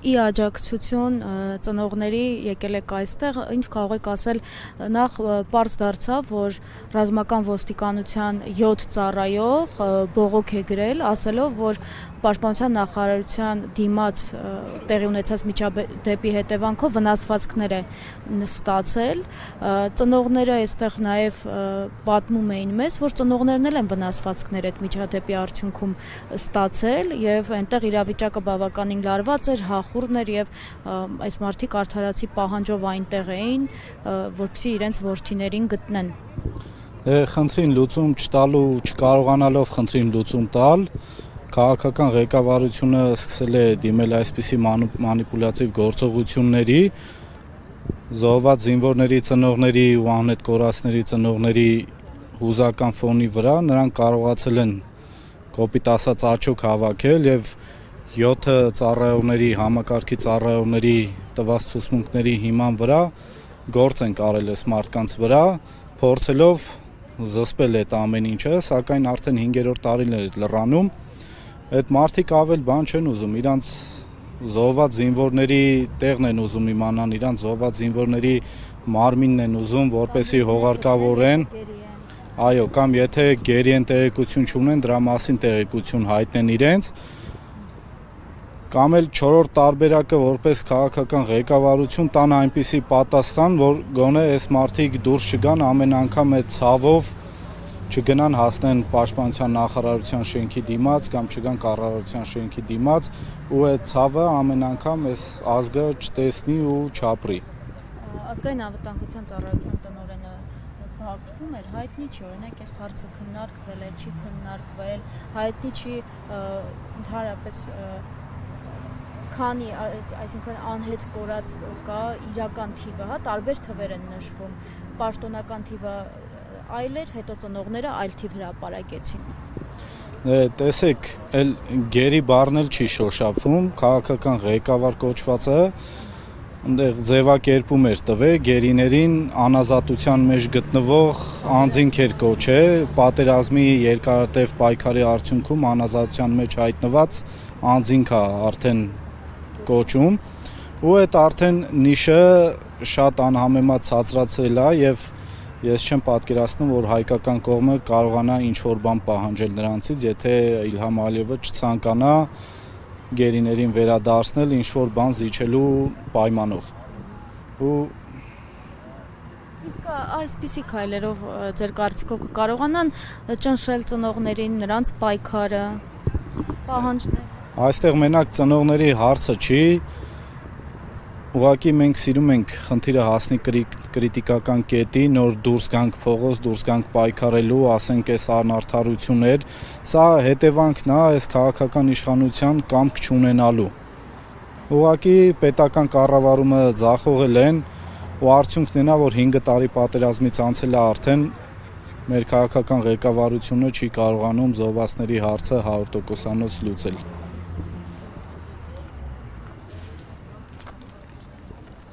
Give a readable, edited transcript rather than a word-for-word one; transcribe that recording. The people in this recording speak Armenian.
ի աջակցություն ծնողների եկել եք այստեղ, ինչ կարող եք ասել, նախ պարզ դարձավ, որ ռազմական ոստիկանության 7 ծառայող բողոք է գրել, ասելով, որ Պաշտպանության նախարարության դիմաց տեղի ունեցած միջադեպի հետևանքով վնասվածքներ է ստացել, ծնողները այստեղ նաև պատմում էին մեզ, որ ծնողներն էլ են վնասվածքներ այդ միջադեպի արդյունքում ստացել եւ այնտեղ իրավիճակը բավականին լարված էր, հախուռն էր եւ այս մարդիկ արդարացի պահանջով այնտեղ էին, որպեսզի իրենց որդիներին գտնեն։ Խնդրին լուծում չտալու, չկարողանալով խնդրին լուծում տալ, քաղաքական ղեկավարությունը սկսել է դիմել այսպիսի մանիպուլյատիվ գործողությունների, զոհված զինվորների ծնողների ու անհետ կորածների ծնողների հուզական ֆոնի վրա նրանք կարողացել են կոպիտ ասած աչոք հավաքել եւ 7 ծառայողների, համակարգի ծառայողների տված ցուցմունքների հիման վրա գործ են կարել այս մարդկանց վրա, փորձելով զսպել այդ ամեն ինչը, սակայն արդեն 5-րդ տարին է լռանում։ Այդ մարդիկ ավել բան չեն ուզում, իրանց զոհված զինվորների տեղն են ուզում իմանան, իրանց զոհված զինվորների մարմինն են ուզում, որպեսզի հողարկավորեն, այո, կամ եթե գերի են տեղեկություն չունեն, դրա մասին տեղեկություն հայտնեն իրենց, կամ էլ 4-րդ տարբերակը որպես քաղաքական ղեկավարություն տան այնպիսի պատասխան, որ գոնե այս մարդիկ դուրս չգան ամեն անգամ այդ ցավով չգնան հասնեն Պաշտպանության նախարարության շենքի դիմաց կամ չգան կառավարության շենքի դիմաց ու այդ ցավը ամեն անգամ այս ազգը չտեսնի ու չապրի։ Ազգային անվտանգության ծառայության տնօրենը բախվում էր, հայտնի չի, օրինակ այս հարցը քննարկվել է, չի քննարկվել, հայտնի չի ընդհանրապես քանի, այսինքն անհետ կորած կա իրական թիվը, հա, տարբեր թվեր են նշվում, պաշտոնական թիվը այլ էր, հետո ծնողները այլ թիվ հրապարակեցին։ Տեսեք, էլ գերի բառն էլ չի շոշափվում, քաղաքական ղեկավար կոչվածը այնտեղ ձևակերպում էր տվել գերիներին անազատության մեջ գտնվող անձինք էր կոչել, պատերազմի երկարատև պայքարի արդյունքում անազատության մեջ հայտնված անձինք է արդեն կոչում, ու այդ արդեն նիշը շատ անհամեմատ ցածրացել է եւ ես չեմ պատկերացնում, որ հայկական կողմը կարողանա ինչ-որ բան պահանջել նրանցից, եթե Իլհամ Ալիևը չցանկանա գերիներին վերադարձնել ինչ-որ բան զիջելու պայմանով։ Իսկ այսպիսի քայլերով ձեր կարծիքով կարողանան ճնշել ծնողներին, նրանց պայքարը, պահանջներ։ Այստեղ մենակ ծնողների հարցը չի, ուղղակի մենք սիրում ենք խնդիրը հասնի կրիտիկական կետի, նոր դուրս գանք փողոց, դուրս գանք պայքարելու, ասենք այս անարդարություններ, սա հետևանքն է այս քաղաքական իշխանության կամք չունենալու։ Ուղղակի պետական կառավարումը ձախողել են ու արդյունքն է նա, որ 5 տարի պատերազմից անցել է արդեն մեր քաղաքական ղեկավարությունը չի կարողանում զոհվածների հարցը 100%-անոց լուծել։